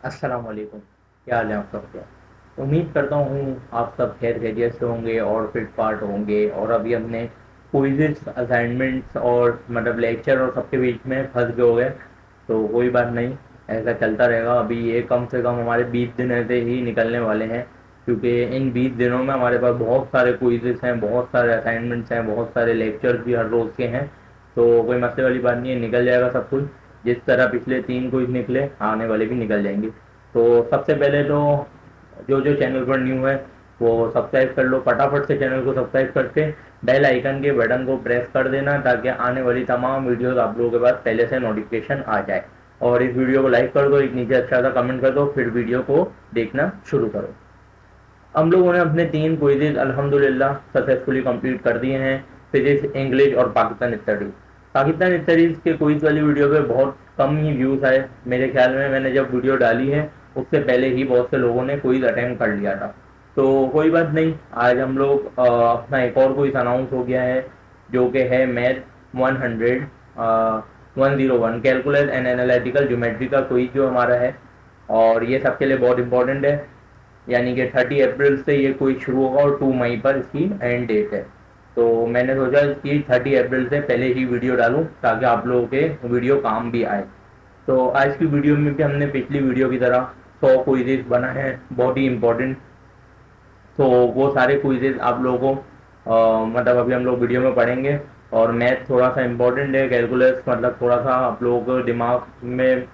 अस्सलाम वालेकुम। क्या हाल है आप सबके? उम्मीद करता हूँ आप सब खैर खैरियत से होंगे और फिट फाट होंगे। और अभी हमने क्विज़ेस असाइनमेंट्स और मतलब लेक्चर और सबके बीच में फंस गए हो गए, तो कोई बात नहीं, ऐसा चलता रहेगा। अभी ये कम से कम हमारे 20 दिन ऐसे ही निकलने वाले हैं, क्योंकि इन 20 दिनों में हमारे पास बहुत सारे क्विज़ेस हैं, बहुत सारे असाइनमेंट्स हैं, बहुत सारे लेक्चर्स भी हर रोज़ के हैं। तो कोई मसले वाली बात नहीं है, निकल जाएगा सब कुछ। जिस तरह पिछले 3 क्विज निकले, आने वाले भी निकल जाएंगे। तो सबसे पहले तो जो जो चैनल पर न्यू है वो सब्सक्राइब कर लो, फटाफट से चैनल को सब्सक्राइब करके बेल आइकन के बटन को प्रेस कर देना, ताकि आने वाली तमाम वीडियोस आप लोगों के पास पहले से नोटिफिकेशन आ जाए। और इस वीडियो को लाइक कर दो, एक नीचे अच्छा सा कमेंट कर दो, फिर वीडियो को देखना शुरू करो। हम लोगों ने अपने 3 क्विजेज अल्हम्दुलिल्लाह सक्सेसफुली कंप्लीट कर दिए हैं। फिजिक्स, इंग्लिश और पाकिस्तान स्टडीज। पाकिस्तान स्टडीज के क्विज वाली वीडियो पे बहुत कम ही व्यूज आए मेरे ख्याल में। मैंने जब वीडियो डाली है उससे पहले ही बहुत से लोगों ने क्विज अटेम्प्ट कर लिया था। तो कोई बात नहीं, आज हम लोग अपना एक और क्विज अनाउंस हो गया है, जो कि है math 100 101 calculus and analytical geometry का क्विज जो हमारा है। और ये सबके लिए बहुत इंपॉर्टेंट है, यानी कि 30 अप्रैल से ये कोई शुरू होगा और 2 मई पर इसकी एंड डेट है। तो मैंने सोचा कि 30 अप्रैल से पहले ही वीडियो डालूं, ताकि आप लोगों के वीडियो काम भी आए। तो आज की वीडियो में भी हमने पिछली वीडियो की तरह 100 क्विजेज बनाए हैं, बहुत ही इम्पोर्टेंट। तो वो सारे क्विजेज आप लोगों को मतलब अभी हम लोग वीडियो में पढ़ेंगे। और मैथ थोड़ा सा इम्पोर्टेंट है, कैलकुलस मतलब थोड़ा सा आप लोगों को दिमाग में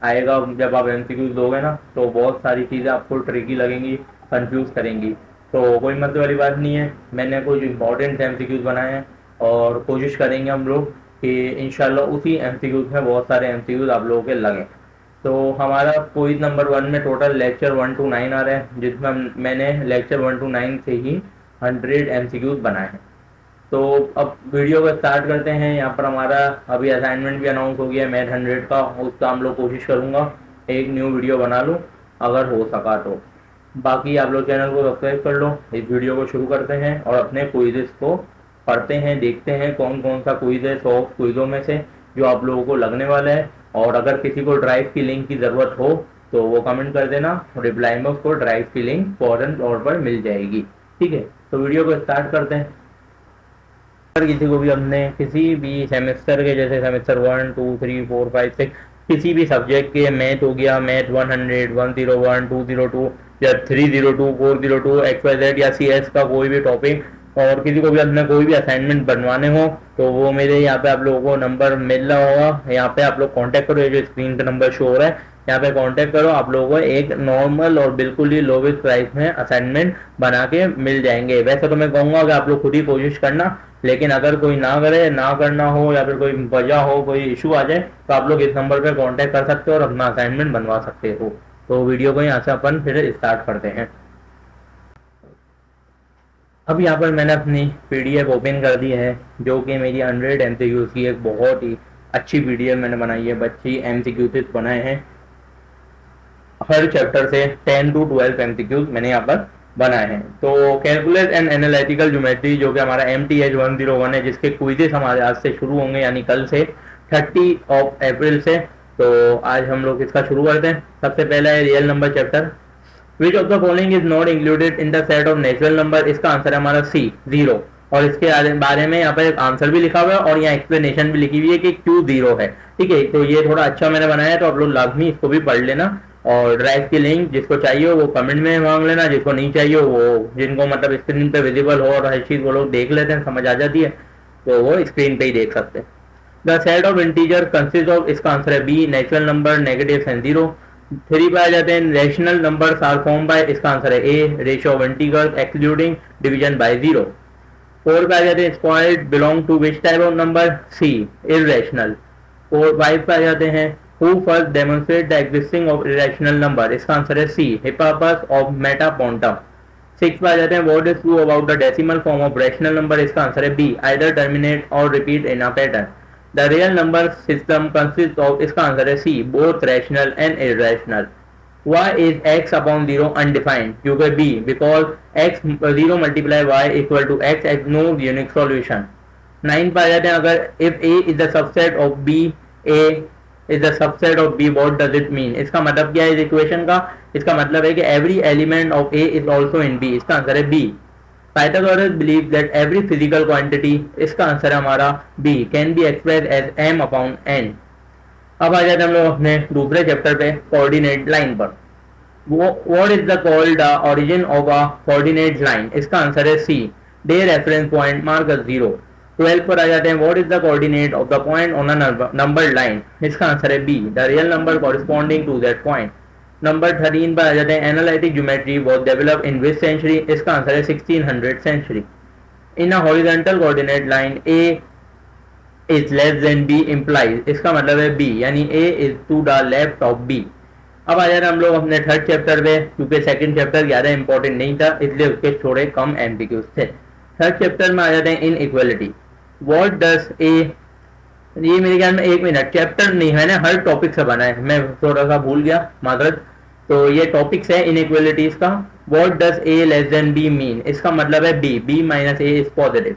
आएगा। जब आप एमसीक्यूज दोगे ना, तो बहुत सारी चीज़ें आपको ट्रिकी लगेंगी, कंफ्यूज करेंगी। तो कोई मतलब वाली बात नहीं है, मैंने कुछ इंपॉर्टेंट एमसीक्यूज बनाए हैं और कोशिश करेंगे हम लोग कि इंशाल्लाह उसी एमसीक्यूज में बहुत सारे एमसीक्यूज आप लोगों के लगें। तो हमारा क्विज नंबर 1 में टोटल लेक्चर 1 to 9 आ रहा है, जिसमें मैंने लेक्चर 1 to 9 से ही 100 एमसीक्यूज बनाए हैं। तो अब वीडियो को स्टार्ट करते हैं। यहाँ पर हमारा अभी असाइनमेंट भी अनाउंस हो गया है मैथ 100 का, उसका हम लोग कोशिश करूँगा एक न्यू वीडियो बना लूँ अगर हो सका तो। बाकी आप लोग चैनल को सब्सक्राइब कर लो। इस वीडियो को शुरू करते हैं और अपने क्विजेस को पढ़ते हैं, देखते हैं कौन कौन सा क्विज है 100 क्विजों में से जो आप लोगों को लगने वाला है। और अगर किसी को ड्राइव की लिंक की ज़रूरत हो तो वो कमेंट कर देना, रिप्लाई में उसको ड्राइव की लिंक फौरन तौर पर मिल जाएगी। ठीक है, तो वीडियो को स्टार्ट करते हैं। अगर किसी को भी हमने किसी भी सेमेस्टर के, जैसे सेमेस्टर 1 2 3 4 5 6, किसी भी सब्जेक्ट के, मैथ हो गया, मैथ 100 101 202 या 302 402 XYZ या CS का कोई भी टॉपिक, और किसी को भी अपना कोई भी असाइनमेंट बनवाने हो, तो वो मेरे यहाँ पे आप लोगों को नंबर मिल रहा होगा। यहाँ पे आप लोग कांटेक्ट करो, ये जो स्क्रीन पे नंबर शो हो रहा है यहाँ पे कांटेक्ट करो, आप लोगों को एक नॉर्मल और बिल्कुल ही लोवेस्ट प्राइस में असाइनमेंट बना के मिल जाएंगे। वैसे तो मैं कहूँगा कि आप लोग खुद ही कोशिश करना, लेकिन अगर कोई ना करे, ना करना हो या फिर कोई वजह हो, कोई इशू आ जाए, तो आप लोग इस नंबर पे कांटेक्ट कर सकते हो और अपना असाइनमेंट बनवा सकते हो। तो वीडियो को यहाँ से अपन फिर स्टार्ट करते हैं। अब यहाँ पर मैंने अपनी पीडीएफ ओपन कर दी है, जो कि मेरी 100 MCQs की एक बहुत ही अच्छी पीडीएफ मैंने बनाई है। बच्ची MCQs बनाए हैं हर चैप्टर से 10 to 12 MCQs मैंने यहाँ पर बनाए हैं। तो कैलकुलस एंड एनालिटिकल ज्योमेट्री जो कि हमारा MTH 101 है, जिसके क्विजेस हमारे आज से शुरू होंगे, यानी कल से 30 अप्रैल से। तो आज हम लोग इसका शुरू करते हैं। सबसे पहला है real number chapter. Which of the following is not included in the set of natural number. इसका आंसर है हमारा सी, 0। और इसके बारे में यहाँ पर एक आंसर भी लिखा हुआ है और यहाँ एक्सप्लेनेशन भी लिखी हुई है कि क्यों 0 है। ठीक है, तो ये थोड़ा अच्छा मैंने बनाया है, तो आप लोग लाजमी इसको भी पढ़ लेना। और ड्राइव की लिंक जिसको चाहिए वो कमेंट में मांग लेना, जिसको नहीं चाहिए वो, जिनको मतलब स्क्रीन पे विजिबल हो और हर चीज़ वो लोग देख लेते हैं, समझ आ जाती है, तो वो स्क्रीन पे ही देख सकते हैं। The set of integer consist of, इसका आंसर है B, natural number, negative and 0। 3 पाए जाते हैं rational number are form by, इसका आंसर है A, ratio of integers excluding division by 0। 4 पाए जाते हैं squared belong to which type of number, C, irrational. 5 पाए जाते हैं who first demonstrate the existing of irrational number, इसका आंसर है सी, हिप्पापस ऑफ मेटापोंटम। 6 पाए जाते हैं what is true about the decimal form of rational number, इसका answer है B, either terminate or repeat in a pattern. The real number system consist of, इसका answer है C, both rational and irrational. y is x upon 0 undefined, क्योंकि b, because x 0 multiply y equal to x no unique solution। 9 पाया जाते हैं अगर if a is the subset of b, a is the subset of B, what does it mean? इसका मतलब क्या है इस इक्वेशन का? इसका मतलब है कि every element of A is also in B. इसका आंसर है B. Pythagoras believe that every physical quantity, इसका आंसर है हमारा B, can be express as M upon N. अब आ जाते हैं हम लोग अपने दूसरे चैप्टर पे, कोऑर्डिनेट लाइन पर। What is the called the origin of a coordinate line? इसका आंसर है C, the reference point mark 0। 12 पर आ जाते हैं, what is the coordinate of the point on a number line? इसका आंसर है B, the real number corresponding to that point. Number 13 पर आ जाते हैं, analytic geometry was developed in which century? इसका आंसर है 1600 century. In a horizontal coordinate line A is less than B implies, इसका मतलब है बी, यानी A is to the left of B. अब आ जा रहे हम लोग अपने थर्ड चैप्टर पे, क्योंकि सेकंड चैप्टर ज़्यादा इंपॉर्टेंट नहीं था इसलिए उसके थोड़े कम एमसीक्यूज थे। थर्ड चैप्टर में आ जाते हैं इन इक्वलिटी। व्हाट डज ए, ये मेरे ख्याल में एक मिनट, चैप्टर नहीं है ना, हर टॉपिक से बना है, मैं थोड़ा सा भूल गया, मादरत। तो ये टॉपिक्स है इन इक्वलिटीज का। What does A less than B mean? इसका मतलब है B, B minus A is positive.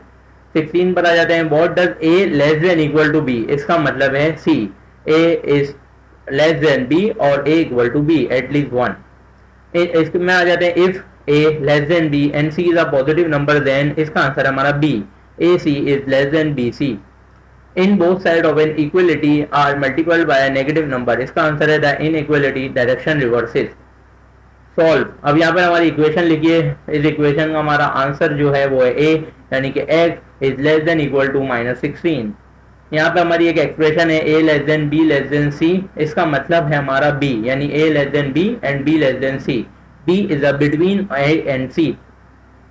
16 पर आ जाते हैं, what does A less than equal to B? इसका मतलब है C, A is less than B और a equal to B at least 1। इसमें आ जाते हैं, if a less than b and c is a positive number, then इसका answer हमारा b, ac is less than bc। In both side of an equality are multiple by negative number, इसका answer है the inequality direction reverses. Solve. अब यहाँ पर हमारी equation लिखिए। इस इक्वेशन का हमारा आंसर जो है वो है a, यानी कि x is less than equal to -16। यहाँ पे हमारी एक एक्सप्रेशन है a less than b less than c, इसका मतलब है हमारा b, यानी a less than b and b less than c, b is a between a and c।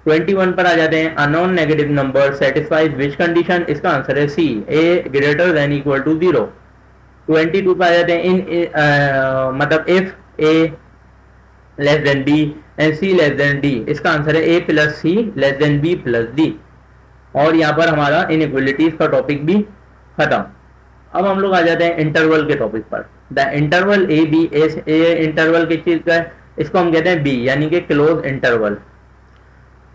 21 पर आ जाते हैं, a non negative number satisfies which condition? इसका आंसर है c, a greater than equal to 0। 22 पर आ जाते हैं, इन मतलब if a less than b and c less than d, इसका आंसर है a plus c less than b plus d। और यहाँ पर हमारा इनइक्वालिटीज का टॉपिक भी खत्म। अब हम लोग आ जाते हैं इंटरवल के टॉपिक पर। The interval A B is, A interval किस चीज का है? इसको हम कहते हैं बी, यानी कि close interval.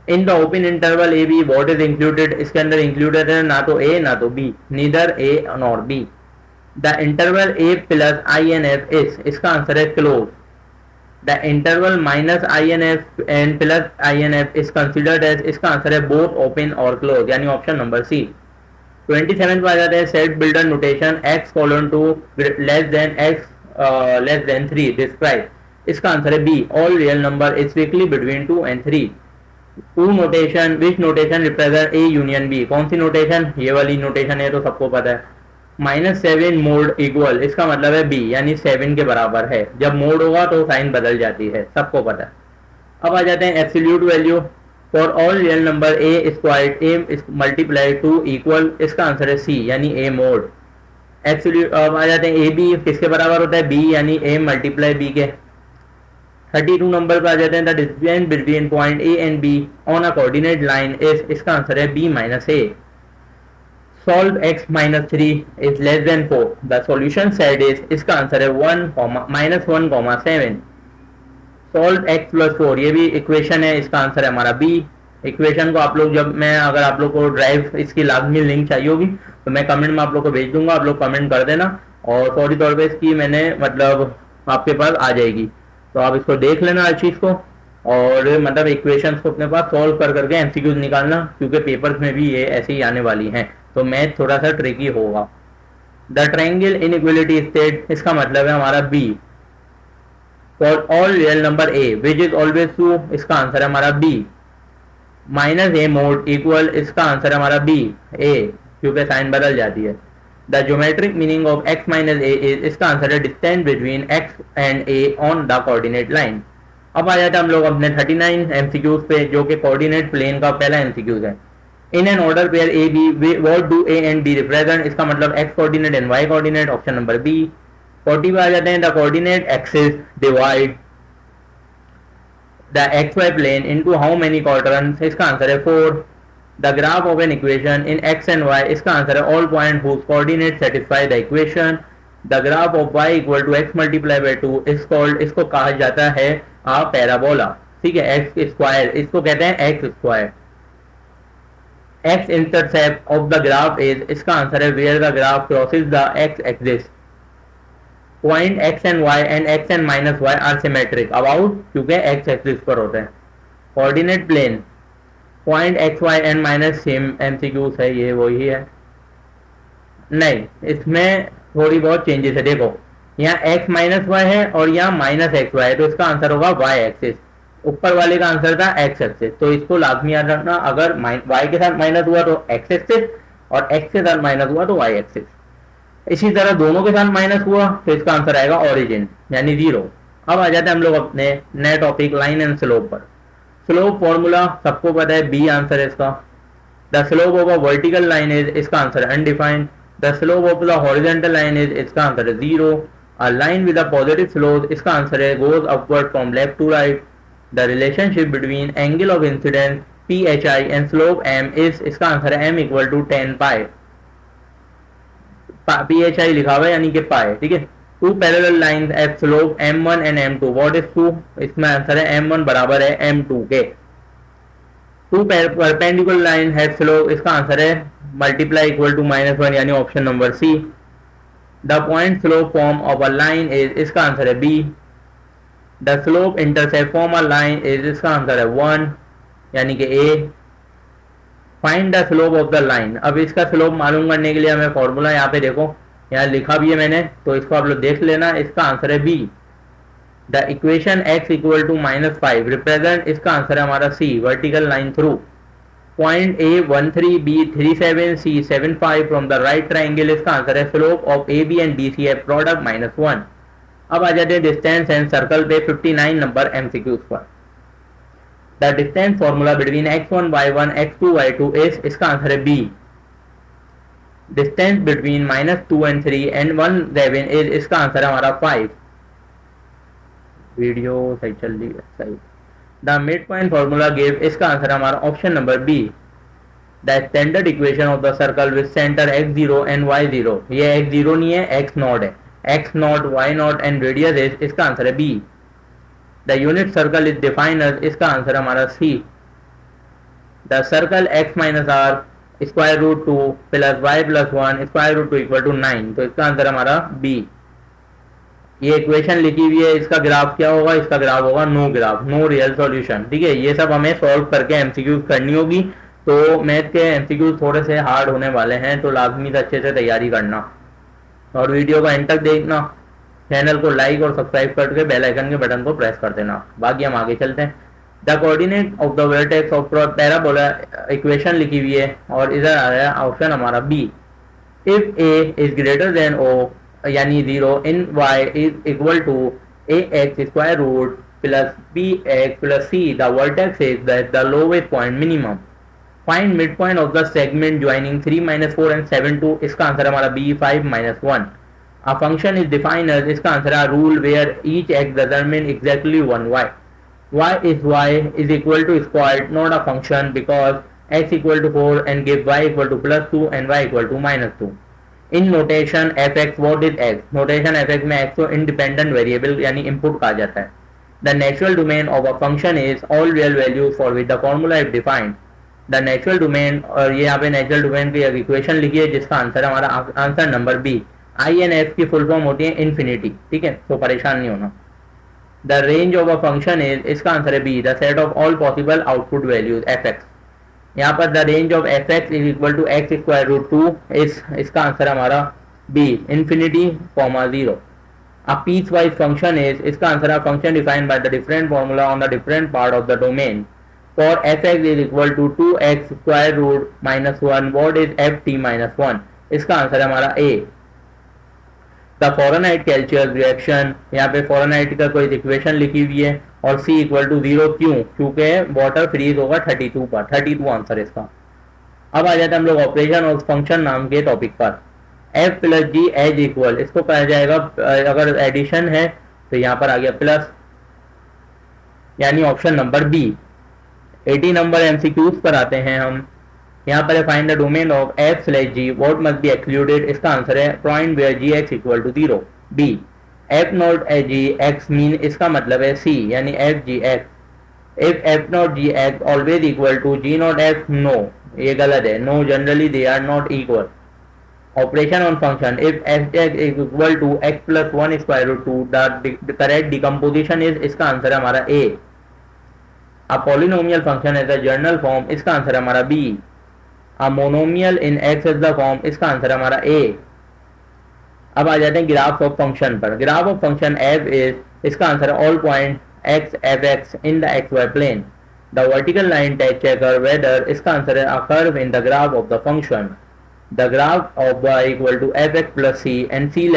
In the open interval A B what is included? इसके अंदर इंक्लूडेड है ना तो ए ना तो B, neither A nor B. The interval A plus I N F is, इसका आंसर है close. The interval minus I N F and plus I N F is considered as, इसका answer है both open और close, यानी option number C. 27 पर आ जाते हैं, set builder notation x colon two less than x less than 3 describe, इसका answer है B, all real number is strictly between 2 and 3। To notation, which notation represent A union B? कौन सी notation? ये वाली नोटेशन है तो सबको पता है। -7 मोड इक्वल, इसका मतलब है बी, यानी 7 के बराबर है, जब मोड होगा तो साइन बदल जाती है, सबको पता है। अब आ जाते हैं absolute value for all real number A squared A multiply two equal, इसका आंसर है सी, यानी ए मोड। एब्सोल्यूट। अब आ जाते हैं ए बी किसके बराबर होता है? बी, यानी ए मल्टीप्लाई बी के। 32 नंबर पर आ जाते हैं, the distance between point A and B on a coordinate line is, इसका आंसर है B minus A. Solve x minus 3 is less than 4, the solution set is, इसका answer है 1 -1, 7। Solve x plus 4, ये भी इक्वेशन है, इसका answer है हमारा बी। इक्वेशन को आप लोग जब मैं, अगर आप लोग को ड्राइव इसकी लाजमी लिंक चाहिए होगी तो मैं कमेंट में आप लोग को भेज दूंगा, आप लोग कमेंट कर देना, और फौरी तौर पे इसकी मैंने मतलब आपके पास आ जाएगी, तो आप इसको देख लेना हर चीज़ को, और मतलब इक्वेशंस को अपने पास सॉल्व कर करके एमसीक्यूज निकालना, क्योंकि पेपर्स में भी ये ऐसे ही आने वाली हैं, तो मैथ थोड़ा सा ट्रिकी होगा। द ट्रायंगल इनइक्वालिटी स्टेट, इसका मतलब है हमारा B, for all real number A which is always true, इसका आंसर है हमारा B. Minus A mod equal, इसका आंसर है हमारा बी, ए, क्योंकि साइन बदल जाती है। The geometric meaning of x minus A is, इसका आंसर है distance between x and a on the coordinate line. अब आ जाता है हम लोग अपने 39 एमसीक्यूज पे, जो कि कोऑर्डिनेट प्लेन का पहला एमसीक्यूज है। In an order pair A B what do A and B represent, इसका मतलब x coordinate and y coordinate, option number B. 40 पे आ जाते हैं, the coordinate axis divide the xy plane into how many quadrants, इसका answer है 4। The graph of an equation in x and y, इसका answer है all point whose coordinate satisfy the equation. The graph of y equal to x multiply by 2 is called, इसको कहा जाता है आ parabola, ठीक है, x स्क्वायर, इसको कहते हैं x square. x intercept of the graph is, इसका आंसर है where the graph crosses the x axis. Point X and Y and X and minus Y are symmetric about, क्योंकि X axis पर होते हैं। Coordinate plane, point X Y and minus same MCQs है, ये वही है। नहीं, इसमें थोड़ी बहुत चेंजेस है। देखो यहाँ x माइनस वाई है और यहाँ माइनस एक्स वाई है, तो इसका आंसर होगा y एक्सिस। ऊपर वाले का आंसर था x एक्सिस, तो इसको लाजमी याद रखना, अगर y के साथ माइनस हुआ तो x एक्सिस और x के साथ माइनस हुआ तो y एक्सिस। इसी तरह दोनों के साथ माइनस हुआ तो इसका आंसर आएगा ओरिजिन यानी 0। अब आ जाते हैं हम लोग अपने नए टॉपिक लाइन एंड स्लोप पर। स्लोप फॉर्मूला सबको पता है, बी आंसर है इसका। The slope of a vertical line is, इसका आंसर है undefined. The slope of the horizontal line is, इसका आंसर है 0। A line with a positive slope, इसका आंसर है goes upward from left to right. The relationship between angle of incidence PHI and slope m is, इसका answer है m equal to 10 pi. PHI लिखा हुआ है यानी कि पाई, ठीक है। Two parallel lines at slope m1 and m2, what is 2, इसमें आंसर है m1 बराबर है m2 के। Two perpendicular line have slope, इसका आंसर है मल्टीप्लाई इक्वल टू -1 यानी option number C. The point slope form of a line is, इसका answer है B. The slope intercept form a line is, इसका answer है 1 यानी कि A. Find the slope of the line, अब इसका slope मालूम करने के लिए हमें फॉर्मूला यहाँ पे देखो, यहाँ लिखा भी है मैंने, तो इसको आप लोग देख लेना। इसका आंसर है B. The equation x equal to -5 represent, इसका आंसर है हमारा C, vertical line through point A 13 B 37 C 75 from the right triangle, इसका आंसर है slope of AB and BC है प्रोडक्ट -1। अब आ जाते हैं डिस्टेंस एंड सर्कल पे 59 नंबर MCQs पर। The distance formula between x1 y1 x2 y2 is, इसका आंसर है B. Distance between -2 and 3 and 1 7 is, इसका आंसर है हमारा 5। वीडियो सही चल रही है, सही। The mid point formula give, इसका आंसर है हमारा option number B. The standard equation of the circle with centre x0 and y0, ये x0 नहीं है, x0 है, x0 y0 and radius is, इसका आंसर है B. The unit circle is defined as, इसका आंसर हमारा C. The circle x minus r square root 2 plus y plus 1 square root 2 equal to 9, तो इसका answer हमारा B. ये equation लिखी हुई है, इसका ग्राफ क्या होगा, इसका ग्राफ होगा no graph, no real solution, ठीक है। ये सब हमें सॉल्व करके एमसीक्यूज करनी होगी, तो मैथ के एमसीक्यूज थोड़े से हार्ड होने वाले हैं, तो लाजमी से अच्छे से तैयारी करना और वीडियो को एंड तक देखना। चैनल को लाइक और सब्सक्राइब करके बेल आइकन के बटन को प्रेस कर देना। बाकी हम आगे चलते हैं। The coordinate of the vertex of parabola, equation लिखी हुई है और इधर आ रहा है ऑप्शन हमारा B. If a is greater than o यानी 0 in y is equal to ax square root plus bx plus c, the vertex is the lowest point minimum. Find mid point of the segment joining 3 4 and 7 2, इसका answer हमारा b 5 1। A function is defined as, इसका answer है rule where each x determine exactly 1 y। y is equal to squared, not a function, because x equal to 4 and give y equal to +2 and y equal to -2. In notation fx, what is x? Notation fx में x को independent variable यानी input कहा जाता है। The natural domain of a function is all real values for which the formula is defined. The natural domain, और ये यहाँ पे natural domain की एक equation लिखी है जिसका आंसर हमारा answer number B. I and f की फुल फॉर्म होती है infinity, ठीक है, तो परेशान नहीं होना। The range of a function is, इसका आंसर है B, the set of all possible output values fx। यहाँ पर the range of fx is equal to x square root 2 is, इसका आंसर हमारा b infinity comma 0। A piecewise function is, इसका answer है function defined by the different formula on the different part of the domain. For fx is equal to 2x square root -1, what is ft -1, इसका answer है हमारा a। The Fahrenheit calculus reaction, यहाँ पे Fahrenheit का कोई equation लिखी हुई है और c इक्वल टू 0, क्यों, क्योंकि वाटर फ्रीज होगा 32 पर, 32 आंसर इसका। अब आ जाते हैं हम लोग ऑपरेशन ऑफ फंक्शन नाम के टॉपिक पर। f प्लस जी एज इक्वल, इसको कहा जाएगा अगर एडिशन है तो यहाँ पर आ गया प्लस यानी ऑप्शन नंबर बी। 80 नंबर एमसीक्यूज पर आते हैं हम। यहाँ पर find the domain of f slash G, what must be excluded, इसका आंसर है point where G X equal to 0 B. f not G X mean, इसका मतलब है c यानी f G X. If f not G X always equal to g not f, no, ये गलत है, no generally they are not equal. operation on function, if x is equal to x plus 1 square root 2, the correct decomposition is, इसका answer है हमारा A. A polynomial function is a journal form, इसका answer है हमारा B. A monomial in x is the form, इसका answer है हमारा A. अब आ जाते हैं ग्राफ ऑफ फंक्शन पर. Graph of function f is, इसका आंसर है all point x fx in the xy plane. The vertical line checker whether, इसका आंसर है a curve in the graph of the function. The graph of y equal to fx plus c and c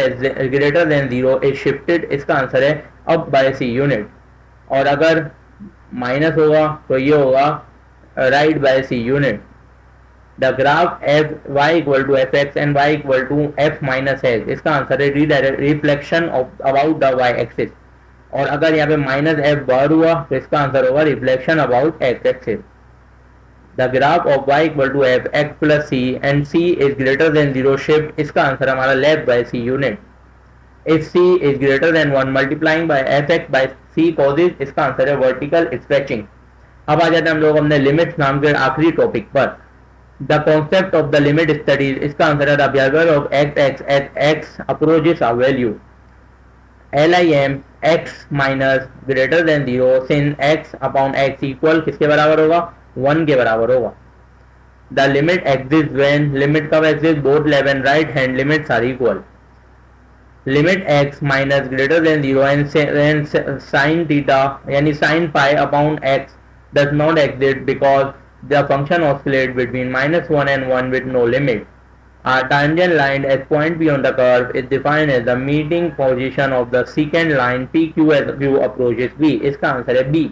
greater than 0 is shifted, इसका answer है up by c unit. और अगर minus होगा तो ये होगा right by c unit. The graph f y equal to fx and y equal to f minus h, इसका answer है reflection of about the y axis. और अगर यहाँ पे माइनस एफ बार हुआ तो इसका आंसर होगा reflection about X axis. The graph of y equal to F X plus C and c is greater than 0 shift, इसका आंसर हमारा left by c unit. If c is greater than 1 multiplying by F X by c causes, इसका answer है vertical stretching. अब आ जाते हैं हम लोग अपने लिमिट्स नाम के आखिरी टॉपिक पर. The concept of the limit studies, इसका आंसर है the behaviour of x at x approaches a value. LIM x minus greater than 0 sin x upon x equal किसके बराबर होगा, 1 के बराबर होगा. The limit exist when, limit कब exist, both left and right hand limits are equal. Limit x minus greater than 0 and sine theta यानी sine pi upon x does not exist because the function oscillate between -1 and 1 with no limit. A tangent line at point P on the curve is defined as the meeting position of the secant line PQ as Q approaches B. इसका answer है B.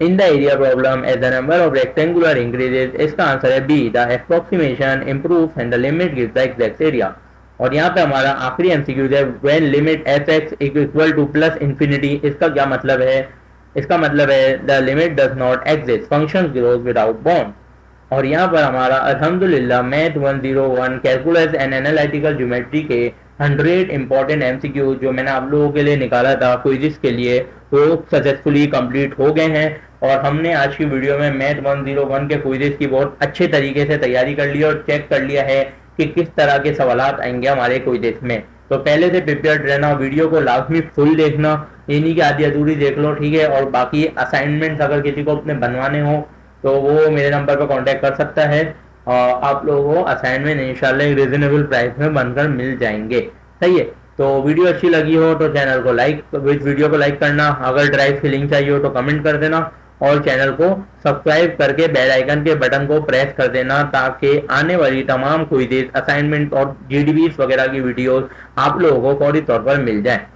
In the area problem, as the number of rectangular increases, इसका answer है B. The approximation improves and the limit gives the exact area. और यहाँ पे हमारा आखिरी MCQ है when limit fx equal to plus infinity. इसका क्या मतलब है, इसका मतलब है the limit does not exist, function grows without bound. और यहाँ पर हमारा अल्हम्दुलिल्लाह math 101 calculus and analytical geometry के 100 इंपॉर्टेंट एमसीक्यू जो मैंने आप लोगों के लिए निकाला था क्विज़ के लिए वो सक्सेसफुली कंप्लीट हो गए हैं. और हमने आज की वीडियो में मैथ 101 के क्विज़ की बहुत अच्छे तरीके से तैयारी कर ली और चेक कर लिया है कि किस तरह के सवालात आएंगे हमारे क्विज़ में. तो पहले से प्रिपेयर्ड रहना, वीडियो को लाजमी फुल देखना, ये नहीं कि आधी अधूरी देख लो, ठीक है. और बाकी असाइनमेंट्स अगर किसी को अपने बनवाने हो तो वो मेरे नंबर पर कांटेक्ट कर सकता है. आप लोगों को असाइनमेंट इंशाल्लाह एक रीजनेबल प्राइस में बनकर मिल जाएंगे. सही है. तो वीडियो अच्छी लगी हो तो चैनल को लाइक, वीडियो को लाइक करना. अगर ड्राइव की लिंक चाहिए हो तो कमेंट कर देना और चैनल को सब्सक्राइब करके बेल आइकन के बटन को प्रेस कर देना ताकि आने वाली तमाम क्विज़, असाइनमेंट और GDBs वगैरह की वीडियोस आप लोगों को फौरी तौर पर मिल जाए.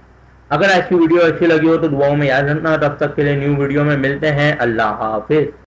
अगर आज की वीडियो अच्छी लगी हो तो दुआओं में याद रखना. तब तक के लिए न्यू वीडियो में मिलते हैं. अल्लाह हाफिज.